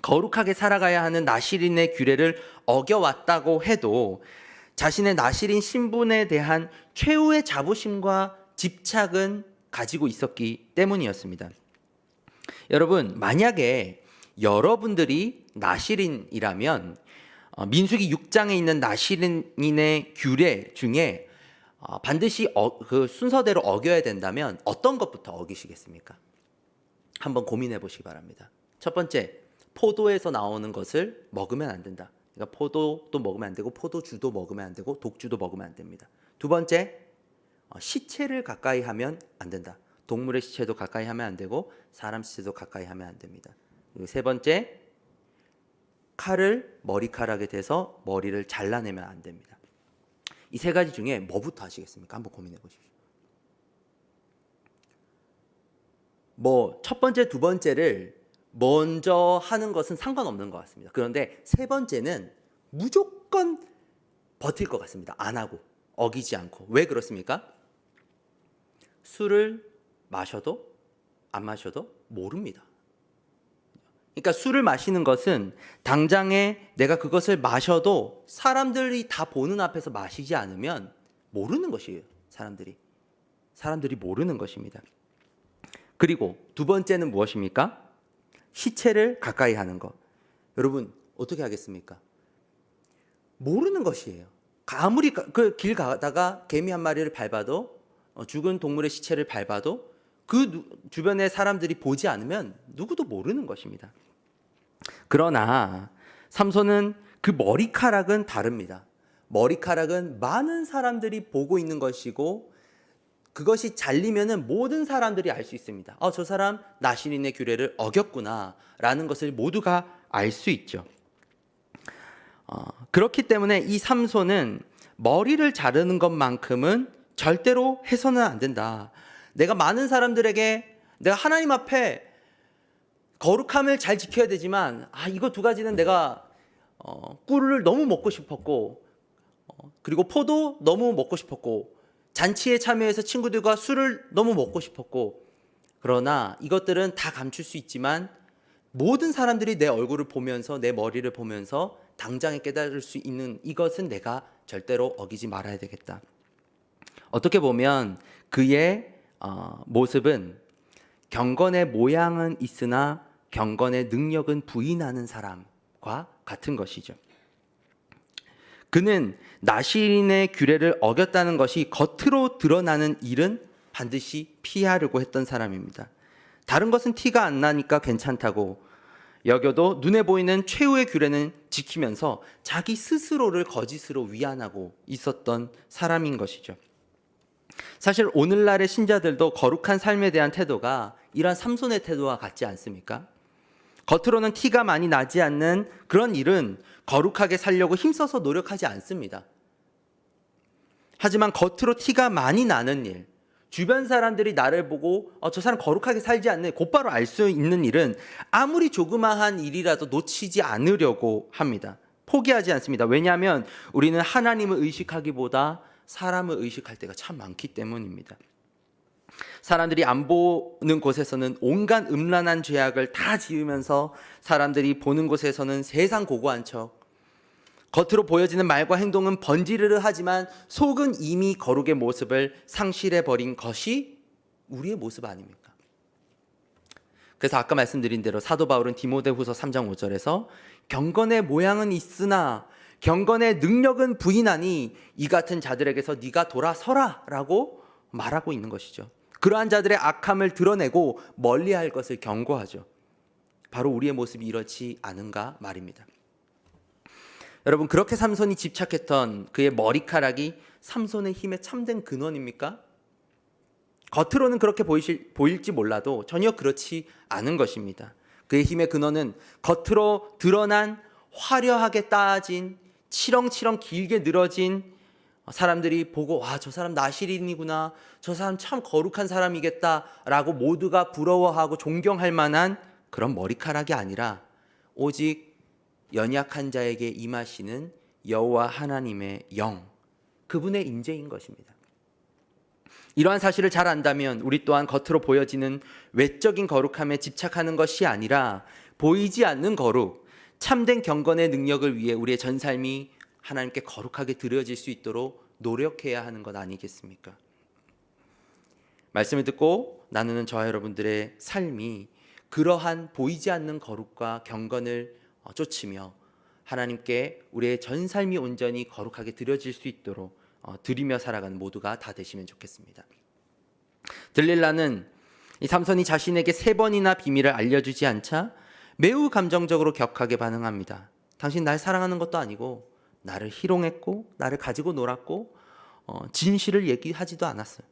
거룩하게 살아가야 하는 나시린의 규례를 어겨왔다고 해도 자신의 나시린 신분에 대한 최후의 자부심과 집착은 가지고 있었기 때문이었습니다. 여러분, 만약에 여러분들이 나시린이라면 민수기 6장에 있는 나시린의 규례 중에 반드시 그 순서대로 어겨야 된다면 어떤 것부터 어기시겠습니까? 한번 고민해 보시기 바랍니다. 첫 번째, 포도에서 나오는 것을 먹으면 안 된다. 그러니까 포도도 먹으면 안 되고 포도주도 먹으면 안 되고 독주도 먹으면 안 됩니다. 두 번째, 시체를 가까이 하면 안 된다. 동물의 시체도 가까이 하면 안 되고 사람 시체도 가까이 하면 안 됩니다. 그리고 세 번째, 칼을 머리카락에 대서 머리를 잘라내면 안 됩니다. 이 3가지 중에 뭐부터 하시겠습니까? 한번 고민해 보십시오. 첫 번째, 두 번째를 먼저 하는 것은 상관없는 것 같습니다. 그런데 3번째는 무조건 버틸 것 같습니다. 안 하고, 어기지 않고. 왜 그렇습니까? 술을 마셔도 안 마셔도 모릅니다. 그러니까 술을 마시는 것은 당장에 내가 그것을 마셔도 사람들이 다 보는 앞에서 마시지 않으면 모르는 것이에요. 사람들이 모르는 것입니다. 그리고 두 번째는 무엇입니까? 시체를 가까이 하는 것. 여러분, 어떻게 하겠습니까? 모르는 것이에요. 아무리 그 길 가다가 개미 한 마리를 밟아도 죽은 동물의 시체를 밟아도 그 주변의 사람들이 보지 않으면 누구도 모르는 것입니다. 그러나 삼손은 그 머리카락은 다릅니다. 머리카락은 많은 사람들이 보고 있는 것이고 그것이 잘리면은 모든 사람들이 알 수 있습니다. 저 사람 나시린의 규례를 어겼구나 라는 것을 모두가 알 수 있죠. 그렇기 때문에 이 삼손은 머리를 자르는 것만큼은 절대로 해서는 안 된다. 내가 많은 사람들에게 내가 하나님 앞에 거룩함을 잘 지켜야 되지만 이거 두 가지는 내가 꿀을 너무 먹고 싶었고 그리고 포도 너무 먹고 싶었고 잔치에 참여해서 친구들과 술을 너무 먹고 싶었고 그러나 이것들은 다 감출 수 있지만 모든 사람들이 내 얼굴을 보면서 내 머리를 보면서 당장에 깨달을 수 있는 이것은 내가 절대로 어기지 말아야 되겠다. 어떻게 보면 그의 모습은 경건의 모양은 있으나 경건의 능력은 부인하는 사람과 같은 것이죠. 그는 나실인의 규례를 어겼다는 것이 겉으로 드러나는 일은 반드시 피하려고 했던 사람입니다. 다른 것은 티가 안 나니까 괜찮다고 여겨도 눈에 보이는 최후의 규례는 지키면서 자기 스스로를 거짓으로 위안하고 있었던 사람인 것이죠. 사실 오늘날의 신자들도 거룩한 삶에 대한 태도가 이러한 삼손의 태도와 같지 않습니까? 겉으로는 티가 많이 나지 않는 그런 일은 거룩하게 살려고 힘써서 노력하지 않습니다. 하지만 겉으로 티가 많이 나는 일, 주변 사람들이 나를 보고 저 사람 거룩하게 살지 않네 곧바로 알 수 있는 일은 아무리 조그마한 일이라도 놓치지 않으려고 합니다. 포기하지 않습니다. 왜냐하면 우리는 하나님을 의식하기보다 사람을 의식할 때가 참 많기 때문입니다. 사람들이 안 보는 곳에서는 온갖 음란한 죄악을 다 지으면서 사람들이 보는 곳에서는 세상 고고한 척, 겉으로 보여지는 말과 행동은 번지르르 하지만 속은 이미 거룩의 모습을 상실해버린 것이 우리의 모습 아닙니까? 그래서 아까 말씀드린 대로 사도 바울은 디모데후서 3장 5절에서 경건의 모양은 있으나 경건의 능력은 부인하니 이 같은 자들에게서 네가 돌아서라 라고 말하고 있는 것이죠. 그러한 자들의 악함을 드러내고 멀리할 것을 경고하죠. 바로 우리의 모습이 이렇지 않은가 말입니다. 여러분, 그렇게 삼손이 집착했던 그의 머리카락이 삼손의 힘의 참된 근원입니까? 겉으로는 그렇게 보일지 몰라도 전혀 그렇지 않은 것입니다. 그의 힘의 근원은 겉으로 드러난 화려하게 따진 치렁치렁 길게 늘어진 사람들이 보고 저 사람 나실인이구나, 저 사람 참 거룩한 사람이겠다라고 모두가 부러워하고 존경할 만한 그런 머리카락이 아니라 오직 연약한 자에게 임하시는 여호와 하나님의 영, 그분의 임재인 것입니다. 이러한 사실을 잘 안다면 우리 또한 겉으로 보여지는 외적인 거룩함에 집착하는 것이 아니라 보이지 않는 거룩, 참된 경건의 능력을 위해 우리의 전 삶이 하나님께 거룩하게 드려질 수 있도록 노력해야 하는 것 아니겠습니까? 말씀을 듣고 나누는 저와 여러분들의 삶이 그러한 보이지 않는 거룩과 경건을 쫓으며 하나님께 우리의 전 삶이 온전히 거룩하게 드려질 수 있도록 드리며 살아가는 모두가 다 되시면 좋겠습니다. 들릴라는 이 삼손이 자신에게 3번이나 비밀을 알려주지 않자 매우 감정적으로 격하게 반응합니다. 당신 날 사랑하는 것도 아니고 나를 희롱했고 나를 가지고 놀았고 진실을 얘기하지도 않았어요.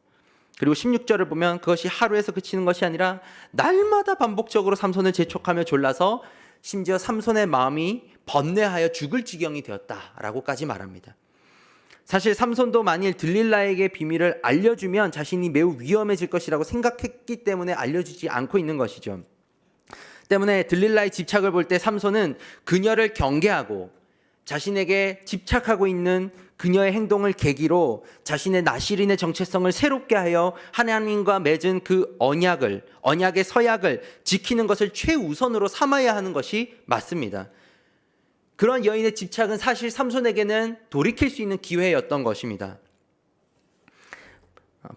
그리고 16절을 보면 그것이 하루에서 그치는 것이 아니라 날마다 반복적으로 삼손을 재촉하며 졸라서 심지어 삼손의 마음이 번뇌하여 죽을 지경이 되었다라고까지 말합니다. 사실 삼손도 만일 들릴라에게 비밀을 알려주면 자신이 매우 위험해질 것이라고 생각했기 때문에 알려주지 않고 있는 것이죠. 때문에 들릴라의 집착을 볼 때 삼손은 그녀를 경계하고 자신에게 집착하고 있는 그녀의 행동을 계기로 자신의 나실인의 정체성을 새롭게 하여 하나님과 맺은 그 언약의 서약을 지키는 것을 최우선으로 삼아야 하는 것이 맞습니다. 그런 여인의 집착은 사실 삼손에게는 돌이킬 수 있는 기회였던 것입니다.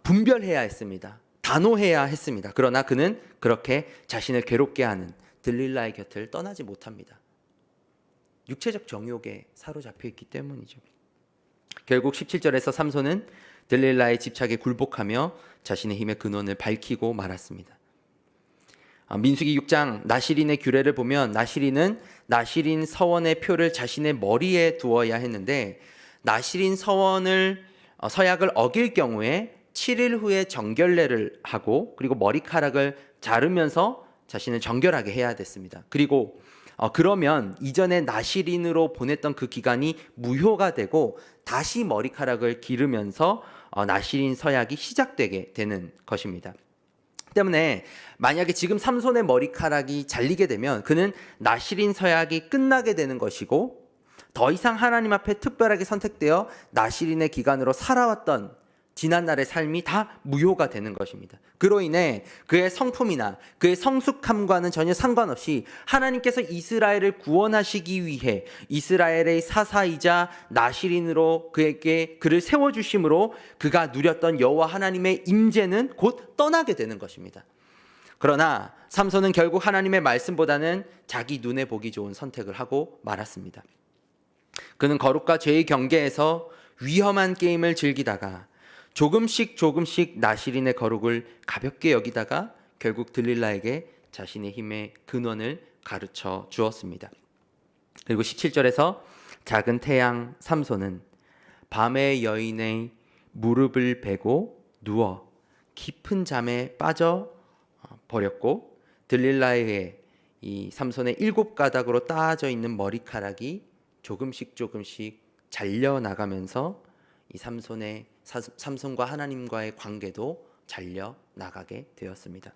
분별해야 했습니다. 단호해야 했습니다. 그러나 그는 그렇게 자신을 괴롭게 하는 들릴라의 곁을 떠나지 못합니다. 육체적 정욕에 사로잡혀 있기 때문이죠. 결국 17절에서 삼손은 들릴라의 집착에 굴복하며 자신의 힘의 근원을 밝히고 말았습니다. 민수기 6장 나실인의 규례를 보면 나실인은 나실인 서원의 표를 자신의 머리에 두어야 했는데 나실인 서약을 어길 경우에 7일 후에 정결례를 하고 그리고 머리카락을 자르면서 자신을 정결하게 해야 됐습니다. 그리고 그러면 이전에 나실인으로 보냈던 그 기간이 무효가 되고 다시 머리카락을 기르면서 나실인 서약이 시작되게 되는 것입니다. 때문에 만약에 지금 삼손의 머리카락이 잘리게 되면 그는 나실인 서약이 끝나게 되는 것이고, 더 이상 하나님 앞에 특별하게 선택되어 나실인의 기간으로 살아왔던 지난날의 삶이 다 무효가 되는 것입니다. 그로 인해 그의 성품이나 그의 성숙함과는 전혀 상관없이 하나님께서 이스라엘을 구원하시기 위해 이스라엘의 사사이자 나실인으로 그를 세워주심으로 그가 누렸던 여호와 하나님의 임재는 곧 떠나게 되는 것입니다. 그러나 삼손은 결국 하나님의 말씀보다는 자기 눈에 보기 좋은 선택을 하고 말았습니다. 그는 거룩과 죄의 경계에서 위험한 게임을 즐기다가 조금씩 나실인의 거룩을 가볍게 여기다가 결국 들릴라에게 자신의 힘의 근원을 가르쳐 주었습니다. 그리고 17절에서 작은 태양 삼손은 밤의 여인의 무릎을 베고 누워 깊은 잠에 빠져 버렸고, 들릴라의 이 삼손의 7가닥으로 따져 있는 머리카락이 조금씩 잘려 나가면서 이 삼손과 하나님과의 관계도 잘려 나가게 되었습니다.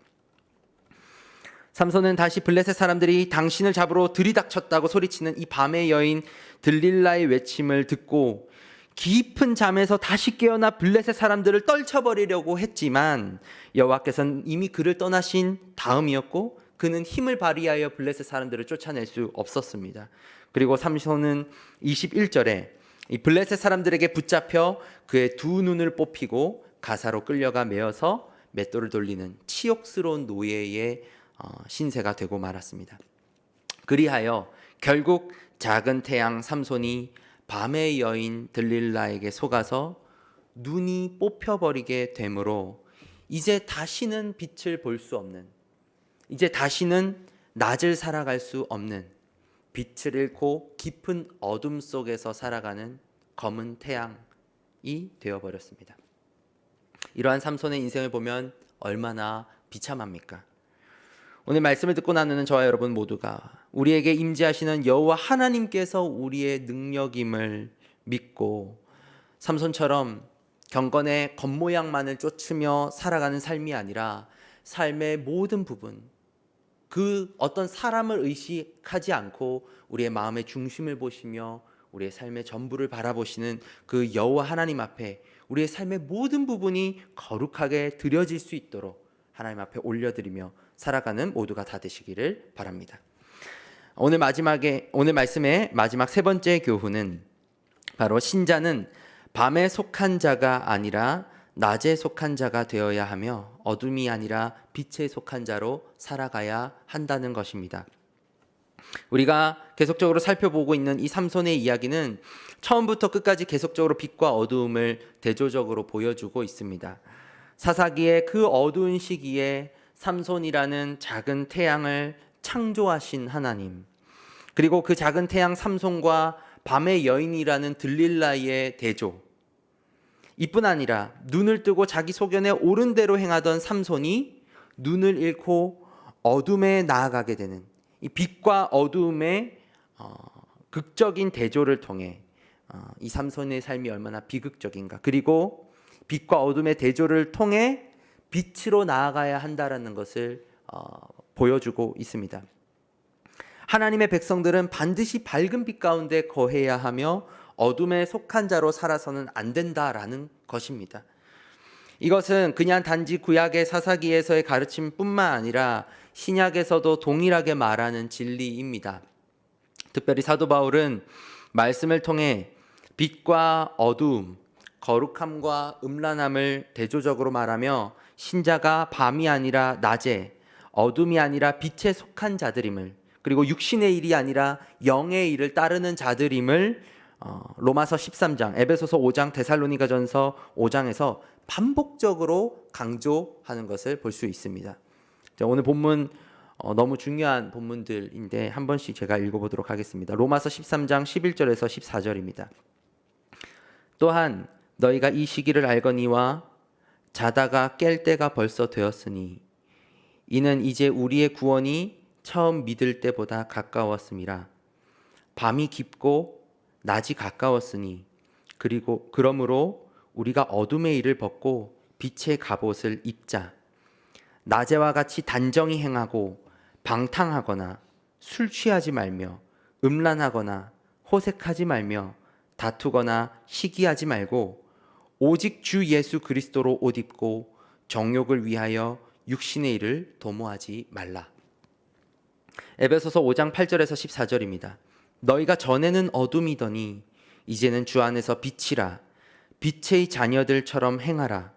삼손은 다시 블레셋 사람들이 당신을 잡으러 들이닥쳤다고 소리치는 이 밤의 여인 들릴라의 외침을 듣고 깊은 잠에서 다시 깨어나 블레셋 사람들을 떨쳐버리려고 했지만 여호와께서는 이미 그를 떠나신 다음이었고 그는 힘을 발휘하여 블레셋 사람들을 쫓아낼 수 없었습니다. 그리고 삼손은 21절에 이 블레셋 사람들에게 붙잡혀 그의 두 눈을 뽑히고 가사로 끌려가 매어서 맷돌을 돌리는 치욕스러운 노예의 신세가 되고 말았습니다. 그리하여 결국 작은 태양 삼손이 밤의 여인 들릴라에게 속아서 눈이 뽑혀버리게 되므로 이제 다시는 빛을 볼 수 없는, 이제 다시는 낮을 살아갈 수 없는, 빛을 잃고 깊은 어둠 속에서 살아가는 검은 태양이 되어버렸습니다. 이러한 삼손의 인생을 보면 얼마나 비참합니까? 오늘 말씀을 듣고 나누는 저와 여러분 모두가 우리에게 임재하시는 여호와 하나님께서 우리의 능력임을 믿고 삼손처럼 경건의 겉모양만을 쫓으며 살아가는 삶이 아니라 삶의 모든 부분, 그 어떤 사람을 의식하지 않고 우리의 마음의 중심을 보시며 우리의 삶의 전부를 바라보시는 그 여호와 하나님 앞에 우리의 삶의 모든 부분이 거룩하게 드려질 수 있도록 하나님 앞에 올려드리며 살아가는 모두가 다 되시기를 바랍니다. 오늘 말씀의 마지막 세 번째 교훈은 바로 신자는 밤에 속한 자가 아니라 낮에 속한 자가 되어야 하며 어둠이 아니라 빛에 속한 자로 살아가야 한다는 것입니다. 우리가 계속적으로 살펴보고 있는 이 삼손의 이야기는 처음부터 끝까지 계속적으로 빛과 어두움을 대조적으로 보여주고 있습니다. 사사기의 그 어두운 시기에 삼손이라는 작은 태양을 창조하신 하나님, 그리고 그 작은 태양 삼손과 밤의 여인이라는 들릴라의 대조, 이뿐 아니라 눈을 뜨고 자기 소견에 옳은 대로 행하던 삼손이 눈을 잃고 어둠에 나아가게 되는 이 빛과 어둠의 극적인 대조를 통해 이 삼손의 삶이 얼마나 비극적인가, 그리고 빛과 어둠의 대조를 통해 빛으로 나아가야 한다라는 것을 보여주고 있습니다. 하나님의 백성들은 반드시 밝은 빛 가운데 거해야 하며 어둠에 속한 자로 살아서는 안 된다라는 것입니다. 이것은 그냥 단지 구약의 사사기에서의 가르침뿐만 아니라 신약에서도 동일하게 말하는 진리입니다. 특별히 사도 바울은 말씀을 통해 빛과 어두움, 거룩함과 음란함을 대조적으로 말하며 신자가 밤이 아니라 낮에, 어둠이 아니라 빛에 속한 자들임을, 그리고 육신의 일이 아니라 영의 일을 따르는 자들임을 로마서 13장, 에베소서 5장, 데살로니가전서 5장에서 반복적으로 강조하는 것을 볼 수 있습니다. 오늘 본문 너무 중요한 본문들인데 한 번씩 제가 읽어보도록 하겠습니다. 로마서 13장 11절에서 14절입니다. 또한 너희가 이 시기를 알거니와 자다가 깰 때가 벌써 되었으니 이는 이제 우리의 구원이 처음 믿을 때보다 가까웠음이라. 밤이 깊고 낮이 가까웠으니 그러므로 우리가 어둠의 일을 벗고 빛의 갑옷을 입자. 낮에와 같이 단정히 행하고 방탕하거나 술 취하지 말며 음란하거나 호색하지 말며 다투거나 시기하지 말고 오직 주 예수 그리스도로 옷 입고 정욕을 위하여 육신의 일을 도모하지 말라. 에베소서 5장 8절에서 14절입니다. 너희가 전에는 어둠이더니 이제는 주 안에서 빛이라. 빛의 자녀들처럼 행하라.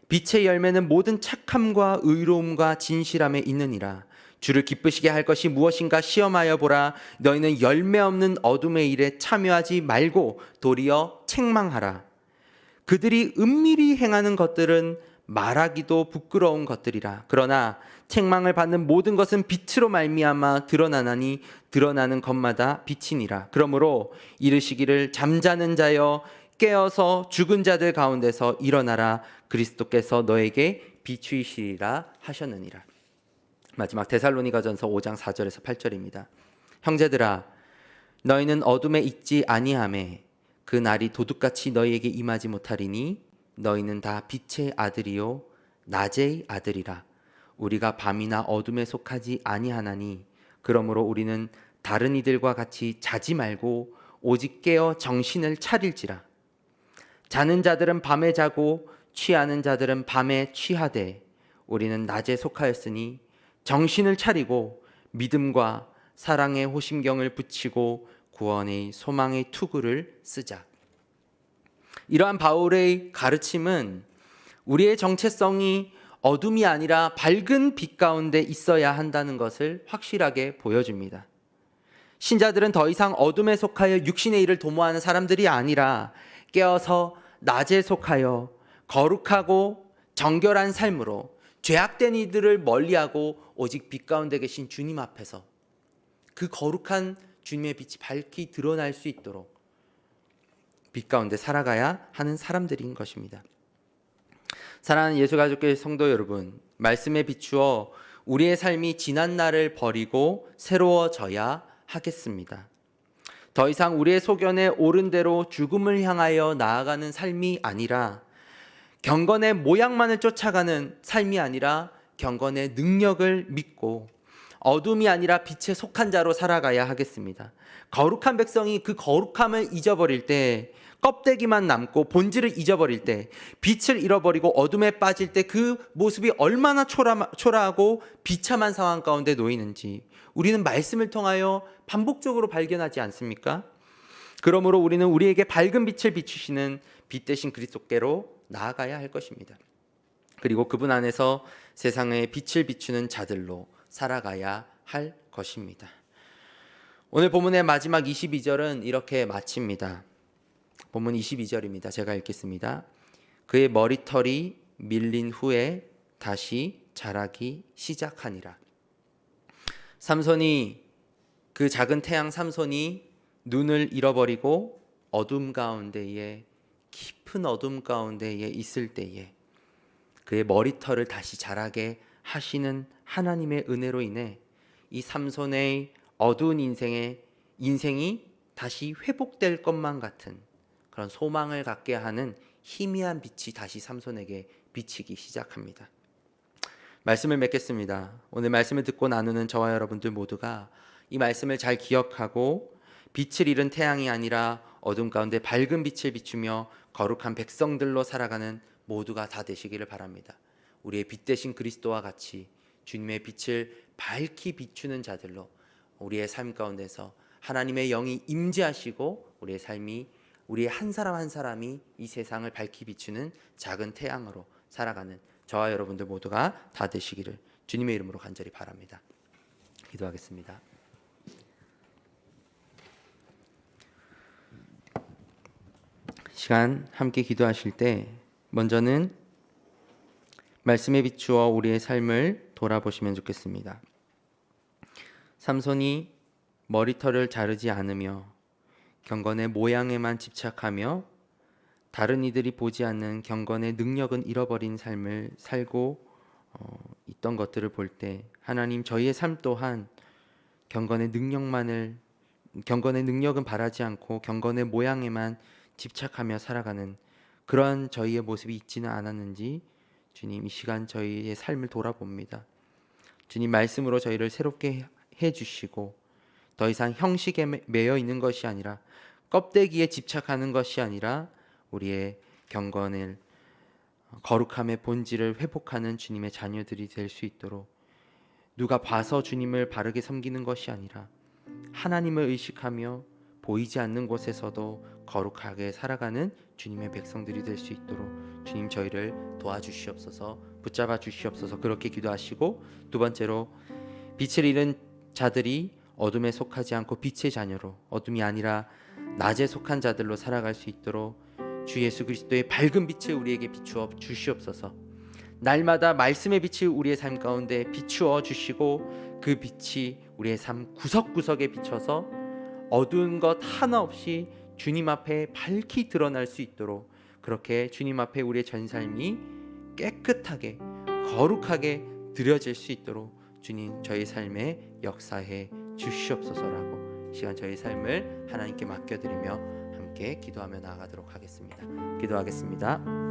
빛의 열매는 모든 착함과 의로움과 진실함에 있느니라. 주를 기쁘시게 할 것이 무엇인가 시험하여 보라. 너희는 열매 없는 어둠의 일에 참여하지 말고 도리어 책망하라. 그들이 은밀히 행하는 것들은 말하기도 부끄러운 것들이라. 그러나 책망을 받는 모든 것은 빛으로 말미암아 드러나나니 드러나는 것마다 빛이니라. 그러므로 이르시기를 잠자는 자여 깨어서 죽은 자들 가운데서 일어나라. 그리스도께서 너에게 비추이시리라 하셨느니라. 마지막 데살로니가전서 5장 4절에서 8절입니다. 형제들아, 너희는 어둠에 있지 아니하매 그 날이 도둑같이 너희에게 임하지 못하리니 너희는 다 빛의 아들이요 낮의 아들이라. 우리가 밤이나 어둠에 속하지 아니하나니 그러므로 우리는 다른 이들과 같이 자지 말고 오직 깨어 정신을 차릴지라. 자는 자들은 밤에 자고 취하는 자들은 밤에 취하되 우리는 낮에 속하였으니 정신을 차리고 믿음과 사랑의 호심경을 붙이고 구원의 소망의 투구를 쓰자. 이러한 바울의 가르침은 우리의 정체성이 어둠이 아니라 밝은 빛 가운데 있어야 한다는 것을 확실하게 보여줍니다. 신자들은 더 이상 어둠에 속하여 육신의 일을 도모하는 사람들이 아니라 깨어서 낮에 속하여 거룩하고 정결한 삶으로 죄악된 이들을 멀리하고 오직 빛 가운데 계신 주님 앞에서 그 거룩한 주님의 빛이 밝히 드러날 수 있도록 빛 가운데 살아가야 하는 사람들인 것입니다. 사랑하는 예수가족교회 성도 여러분, 말씀에 비추어 우리의 삶이 지난 날을 버리고 새로워져야 하겠습니다. 더 이상 우리의 소견에 옳은 대로 죽음을 향하여 나아가는 삶이 아니라 경건의 모양만을 쫓아가는 삶이 아니라 경건의 능력을 믿고 어둠이 아니라 빛에 속한 자로 살아가야 하겠습니다. 거룩한 백성이 그 거룩함을 잊어버릴 때, 껍데기만 남고 본질을 잊어버릴 때, 빛을 잃어버리고 어둠에 빠질 때 그 모습이 얼마나 초라하고 비참한 상황 가운데 놓이는지 우리는 말씀을 통하여 반복적으로 발견하지 않습니까? 그러므로 우리는 우리에게 밝은 빛을 비추시는 빛 대신 그리스도께로 나아가야 할 것입니다. 그리고 그분 안에서 세상에 빛을 비추는 자들로 살아가야 할 것입니다. 오늘 본문의 마지막 22절은 이렇게 마칩니다. 본문 22절입니다. 제가 읽겠습니다. 그의 머리털이 밀린 후에 다시 자라기 시작하니라. 삼손이, 그 작은 태양 삼손이 눈을 잃어버리고 어둠 가운데에, 깊은 어둠 가운데에 있을 때에 그의 머리털을 다시 자라게 하시는 하나님의 은혜로 인해 이 삼손의 어두운 인생이 다시 회복될 것만 같은 그런 소망을 갖게 하는 희미한 빛이 다시 삼손에게 비치기 시작합니다. 말씀을 맺겠습니다. 오늘 말씀을 듣고 나누는 저와 여러분들 모두가 이 말씀을 잘 기억하고 빛을 잃은 태양이 아니라 어둠 가운데 밝은 빛을 비추며 거룩한 백성들로 살아가는 모두가 다 되시기를 바랍니다. 우리의 빛 대신 그리스도와 같이 주님의 빛을 밝히 비추는 자들로 우리의 삶 가운데서 하나님의 영이 임재하시고 우리의 삶이, 우리의 한 사람 한 사람이 이 세상을 밝히 비추는 작은 태양으로 살아가는 저와 여러분들 모두가 다 되시기를 주님의 이름으로 간절히 바랍니다. 기도하겠습니다. 시간 함께 기도하실 때 먼저는 말씀에 비추어 우리의 삶을 돌아보시면 좋겠습니다. 삼손이 머리털을 자르지 않으며 경건의 모양에만 집착하며 다른 이들이 보지 않는 경건의 능력은 잃어버린 삶을 살고 있던 것들을 볼 때 하나님, 저희의 삶 또한 경건의 능력은 바라지 않고 경건의 모양에만 집착하며 살아가는 그러한 저희의 모습이 있지는 않았는지 주님 이 시간 저희의 삶을 돌아봅니다. 주님 말씀으로 저희를 새롭게 해주시고 더 이상 형식에 매여 있는 것이 아니라 껍데기에 집착하는 것이 아니라 우리의 경건을 거룩함의 본질을 회복하는 주님의 자녀들이 될 수 있도록 누가 봐서 주님을 바르게 섬기는 것이 아니라 하나님을 의식하며 보이지 않는 곳에서도 거룩하게 살아가는 주님의 백성들이 될 수 있도록 주님 저희를 도와주시옵소서, 붙잡아 주시옵소서. 그렇게 기도하시고 두 번째로 빛을 잃은 자들이 어둠에 속하지 않고 빛의 자녀로, 어둠이 아니라 낮에 속한 자들로 살아갈 수 있도록 주 예수 그리스도의 밝은 빛을 우리에게 비추어 주시옵소서. 날마다 말씀의 빛이 우리의 삶 가운데 비추어 주시고 그 빛이 우리의 삶 구석구석에 비춰서 어두운 것 하나 없이 주님 앞에 밝히 드러날 수 있도록 그렇게 주님 앞에 우리의 전 삶이 깨끗하게 거룩하게 드려질 수 있도록 주님 저희 삶에 역사해 주시옵소서라고 시간 저희 삶을 하나님께 맡겨드리며 함께 기도하며 나아가도록 하겠습니다. 기도하겠습니다.